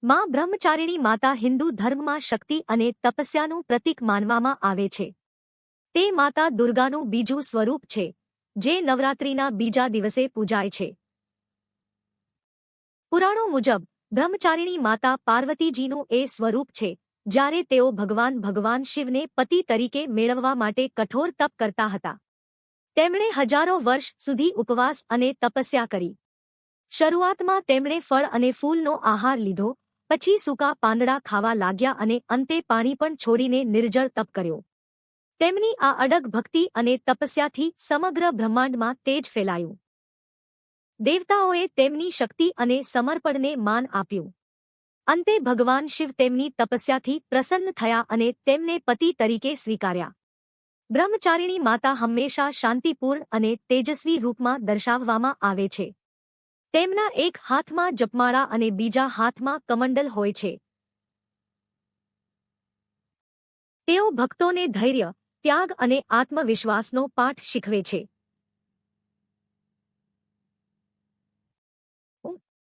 માં બ્રહ્મચારિણી માતા હિન્દુ ધર્મમાં શક્તિ અને તપસ્યાનું પ્રતીક માનવામાં આવે છે. તે માતા દુર્ગાનું બીજું સ્વરૂપ છે, જે નવરાત્રિના બીજા દિવસે પૂજાય છે. પુરાણો મુજબ બ્રહ્મચારિણી માતા પાર્વતીજીનું એ સ્વરૂપ છે, જ્યારે તેઓ ભગવાન શિવને પતિ તરીકે મેળવવા માટે કઠોર તપ કરતા હતા. તેમણે હજારો વર્ષ સુધી ઉપવાસ અને તપસ્યા કરી. શરૂઆતમાં તેમણે ફળ અને ફૂલનો આહાર લીધો, પછી સૂકા પાંદડા ખાવા લાગ્યા અને અંતે પાણી પણ છોડીને નિર્જળ તપ કર્યો. તેમની આ અડગ ભક્તિ અને તપસ્યાથી સમગ્ર બ્રહ્માંડમાં તેજ ફેલાયું. દેવતાઓએ તેમની શક્તિ અને સમર્પણને માન આપ્યું. અંતે ભગવાન શિવ તેમની તપસ્યાથી પ્રસન્ન થયા અને તેમને પતિ તરીકે સ્વીકાર્યા. બ્રહ્મચારિણી માતા હંમેશા શાંતિપૂર્ણ અને તેજસ્વી રૂપમાં દર્શાવવામાં આવે છે. તેમના એક હાથમાં જપમાળા અને બીજા હાથમાં કમંડલ હોય છે. તેઓ ભક્તોને ધૈર્ય, ત્યાગ અને આત્મવિશ્વાસનો પાઠ શીખવે છે.